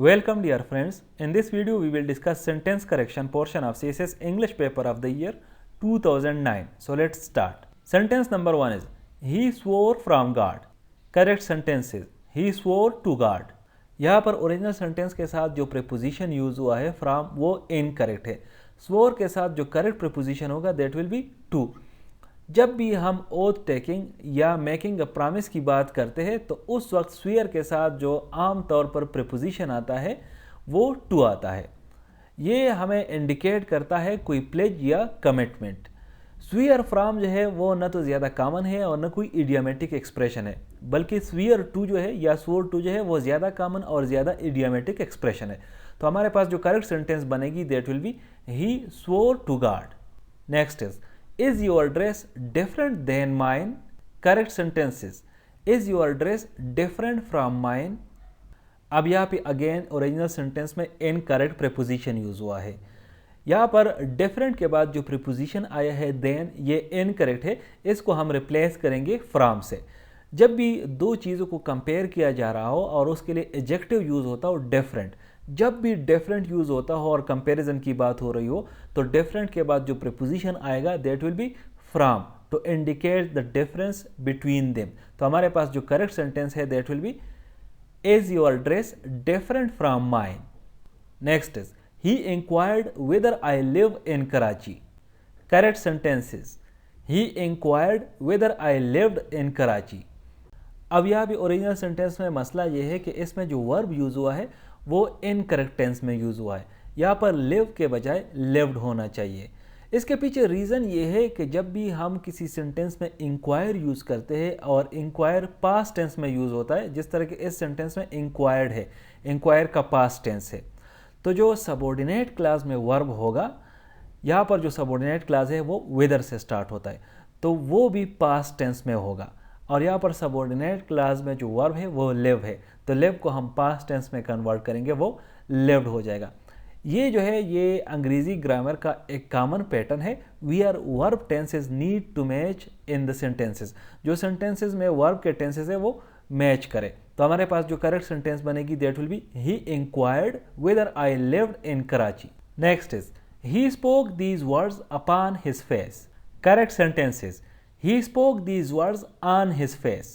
Welcome dear friends. In this video we will discuss sentence correction portion of CSS English paper of the year 2009. So let's start. Sentence number 1 is He swore from God. Correct sentence is He swore to God. यहाँ पर original sentence के साथ जो preposition use हुआ है from वो incorrect है. Swore के साथ जो करेक्ट प्रीपोजिशन होगा दैट विल बी टू. जब भी हम ओथ टेकिंग या मेकिंग अ प्रॉमिस की बात करते हैं तो उस वक्त स्वीयर के साथ जो आम तौर पर प्रीपोजिशन आता है वो टू आता है. ये हमें इंडिकेट करता है कोई प्लेज या कमिटमेंट. स्वीयर फ्रॉम जो है वो न तो ज़्यादा कॉमन है और न कोई इडियोमेटिक एक्सप्रेशन है, बल्कि स्वीयर टू जो है या स्वोर टू जो है वो ज़्यादा कॉमन और ज़्यादा इडियोमेटिक एक्सप्रेशन है. तो हमारे पास जो करेक्ट सेंटेंस बनेगी that will be he swore to God. Next is your dress different than mine? Correct sentences. Is your dress different from mine? अब यहाँ पे अगेन ओरिजिनल सेंटेंस में इनकरेक्ट प्रीपोजिशन यूज हुआ है. यहाँ पर डिफरेंट के बाद जो प्रीपोजिशन आया है देन ये इनकरेक्ट है. इसको हम रिप्लेस करेंगे फ्रॉम से. जब भी दो चीज़ों को कंपेयर किया जा रहा हो और उसके लिए एडजेक्टिव यूज होता हो डिफरेंट, जब भी डिफरेंट यूज होता हो और कंपैरिजन की बात हो रही हो तो डिफरेंट के बाद जो प्रीपोजिशन आएगा that will be from to indicate the difference between them. तो हमारे पास जो करेक्ट सेंटेंस है that will be is your dress different from mine. Next is he inquired whether I live in Karachi. Correct sentences he inquired whether I lived in Karachi. अब यहाँ भी original sentence में मसला ये है कि इसमें जो वर्ब यूज हुआ है वो इनकरेक्ट टेंस में यूज हुआ है. यहाँ पर लिव के बजाय लिव्ड होना चाहिए. इसके पीछे रीज़न ये है कि जब भी हम किसी सेंटेंस में इंक्वायर यूज़ करते हैं और इंक्वायर पास्ट टेंस में यूज़ होता है, जिस तरह के इस सेंटेंस में इंक्वायर्ड है, इंक्वायर का पास्ट टेंस है, तो जो सबऑर्डिनेट क्लास में वर्ब होगा, यहाँ पर जो सबऑर्डिनेट क्लास है वो वेदर से स्टार्ट होता है तो वो भी पास्ट टेंस में होगा. और यहाँ पर सबऑर्डिनेट क्लास में जो वर्ब है वो लिव है तो लिव को हम पास्ट टेंस में कन्वर्ट करेंगे, वो लिव्ड हो जाएगा. ये जो है ये अंग्रेजी ग्रामर का एक कॉमन पैटर्न है. Where verb tenses need to match in the sentences. जो सेंटेंसेस में वर्ब के टेंसेस है वो मैच करे. तो हमारे पास जो करेक्ट सेंटेंस बनेगी that will be he inquired whether I lived in Karachi. Next is he spoke these words upon his face. Correct sentences He spoke these words on his face.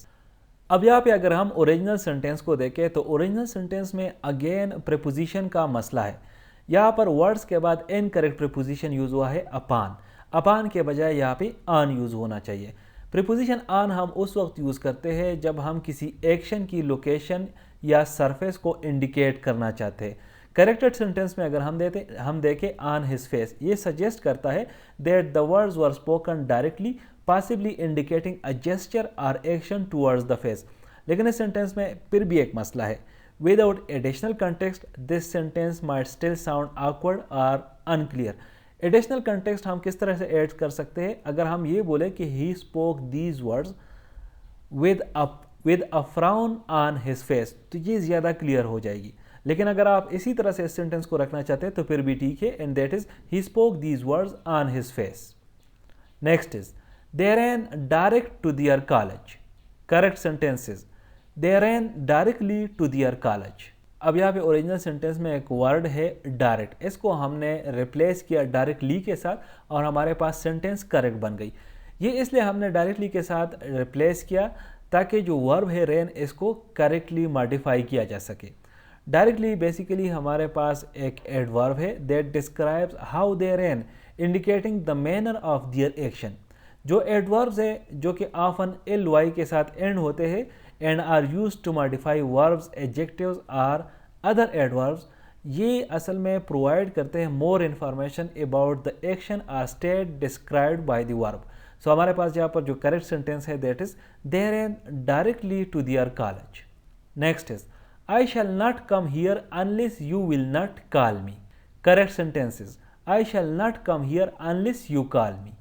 अब यहाँ पे अगर हम ओरिजिनल सेंटेंस को देखें तो original sentence में again preposition का मसला है. यहाँ पर वर्ड्स के बाद इनकरेक्ट प्रीपोजिशन यूज हुआ है अपॉन. अपॉन के बजाय यहाँ पे ऑन यूज होना चाहिए. प्रीपोजिशन ऑन हम उस वक्त यूज़ करते हैं जब हम किसी एक्शन की लोकेशन या सरफेस को इंडिकेट करना चाहते हैं. करेक्टेड सेंटेंस में अगर हम देखें ऑन हिज फेस, ये सजेस्ट करता है that the words were spoken directly, possibly indicating a gesture or action towards the face. लेकिन इस सेंटेंस में फिर भी एक मसला है. Without additional context, this sentence might still sound awkward or unclear. Additional context हम किस तरह से ऐड कर सकते हैं? अगर हम ये बोले कि he spoke these words with a frown on his face, तो ये ज़्यादा क्लियर हो जाएगी. लेकिन अगर आप इसी तरह से इस सेंटेंस को रखना चाहते हैं तो फिर भी ठीक है. And that is he spoke these words on his face. Next is they ran direct to their college. Correct sentences. They ran directly to their college. अब यहाँ पे ओरिजिनल सेंटेंस में एक वर्ड है डायरेक्ट. इसको हमने रिप्लेस किया directly के साथ और हमारे पास सेंटेंस करेक्ट बन गई. ये इसलिए हमने डायरेक्टली के साथ रिप्लेस किया ताकि जो वर्ब है रेन इसको करेक्टली मॉडिफाई किया जा सके. डायरेक्टली बेसिकली हमारे पास एक एडवर्ब है that describes how they rain, indicating the manner of their action. जो एडवर्ब्स है जो कि ऑफन ly के साथ एंड होते हैं and are used to modify verbs, adjectives और अदर एडवर्ब्स, ये असल में प्रोवाइड करते हैं more information about the action or state described by the verb. So हमारे पास यहाँ पर जो करेक्ट सेंटेंस है that is they ran directly to their college. Next is I shall not come here unless you will not call me. Correct sentences I shall not come here unless you call मी.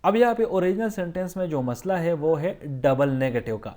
अब यहाँ पे original sentence में जो मसला है वो है double negative का.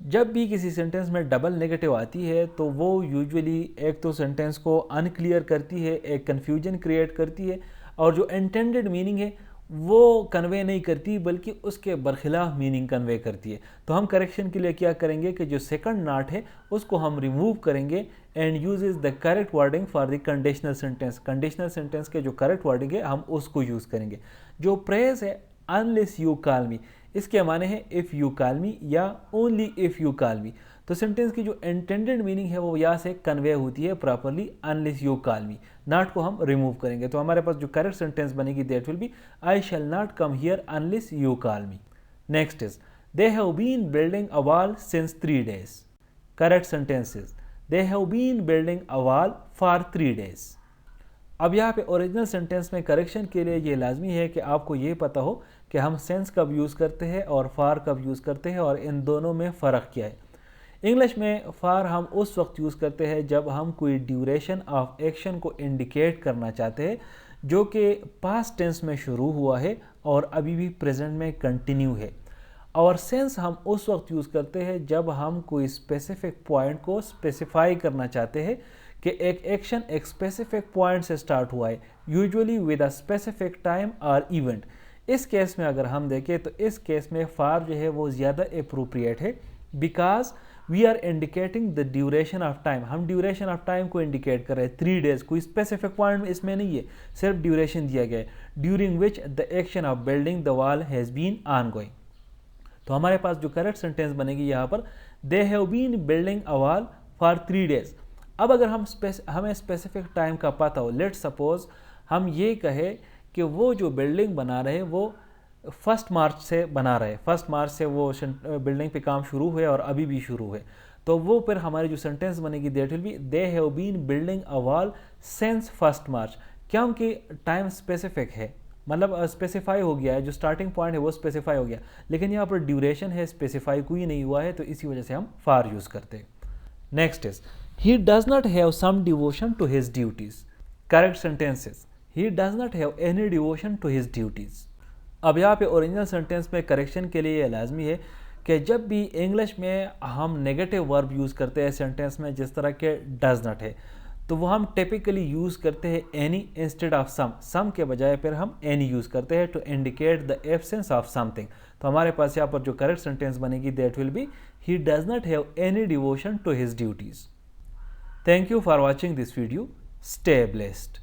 जब भी किसी सेंटेंस में डबल नेगेटिव आती है तो वो यूजुअली एक तो सेंटेंस को अनक्लियर करती है, एक कन्फ्यूजन क्रिएट करती है और जो इंटेंडेड मीनिंग है वो कन्वे नहीं करती बल्कि उसके बरखिलाफ मीनिंग कन्वे करती है। तो हम करेक्शन के लिए क्या करेंगे कि जो सेकंड नॉट है उसको हम रिमूव करेंगे and use is the correct wording for the conditional sentence. Conditional sentence के जो करेक्ट वर्डिंग है हम उसको यूज़ करेंगे। जो प्रेज है अनलेस यू कॉल मी, इसके माने हैं इफ़ यू कॉल मी या ओनली इफ़ यू कॉल मी। तो सेंटेंस की जो इंटेंडेड मीनिंग है वो यहाँ से कन्वे होती है properly unless you call me. Not को हम रिमूव करेंगे तो हमारे पास जो करेक्ट सेंटेंस बनेगी that will be I shall not come here unless you call me. Next is they have been building a wall since 3 days। Correct sentence is they have been building a wall for 3 days। अब यहाँ पे original sentence में correction के लिए ये लाजमी है कि आपको ये पता हो कि हम सेंस कब यूज़ करते हैं और फार कब यूज़ करते हैं और इन दोनों में फ़र्क क्या है। इंग्लिश में फार हम उस वक्त यूज़ करते हैं जब हम कोई ड्यूरेशन ऑफ एक्शन को इंडिकेट करना चाहते हैं जो कि पास्ट टेंस में शुरू हुआ है और अभी भी प्रेजेंट में कंटिन्यू है। और सेंस हम उस वक्त यूज़ करते हैं जब हम कोई स्पेसिफिक पॉइंट को स्पेसिफाई करना चाहते हैं कि एक एक्शन एक स्पेसिफिक पॉइंट से स्टार्ट हुआ है, usually with a specific time और इवेंट। इस केस में अगर हम देखें तो इस केस में फार जो है वो ज़्यादा अप्रोप्रिएट है because we are indicating the duration of time. हम ड्यूरेशन ऑफ टाइम को इंडिकेट कर रहे हैं 3 days, कोई स्पेसिफिक पॉइंट इसमें नहीं है, सिर्फ ड्यूरेशन दिया गया है during which the action of building the wall has been on going. तो हमारे पास जो करेक्ट सेंटेंस बनेगी यहाँ पर they have been building a wall for 3 days। अब अगर हमें स्पेसिफिक टाइम का पता हो, लेट सपोज हम ये कहे कि वो जो बिल्डिंग बना रहे वो 1 मार्च से बना रहे, 1 मार्च से वो बिल्डिंग पे काम शुरू हुए और अभी भी शुरू हुए, तो वो फिर हमारी जो सेंटेंस बनेगी that will be they have been building a wall since 1 March. क्योंकि टाइम स्पेसिफिक है, मतलब स्पेसिफाई हो गया है, जो स्टार्टिंग पॉइंट है वो स्पेसिफाई हो गया, लेकिन यहाँ पर ड्यूरेशन है स्पेसिफाई कोई नहीं हुआ है, तो इसी वजह से हम फार यूज़ करते हैं। Next is he does not have some devotion to his duties। correct sentence is he does not have any devotion to his duties। अब यहाँ पे ओरिजिनल सेंटेंस में करेक्शन के लिए ये लाजमी है कि जब भी इंग्लिश में हम नेगेटिव वर्ब यूज़ करते हैं सेंटेंस में, जिस तरह के डज नॉट है, तो वो हम टिपिकली यूज़ करते हैं एनी इंस्टेड ऑफ सम के बजाय फिर हम एनी यूज़ करते हैं to indicate the absence of something. तो हमारे पास यहाँ पर जो करेक्ट सेंटेंस बनेगी that will be he does not have any devotion to his duties. Thank you for watching this video. Stay blessed.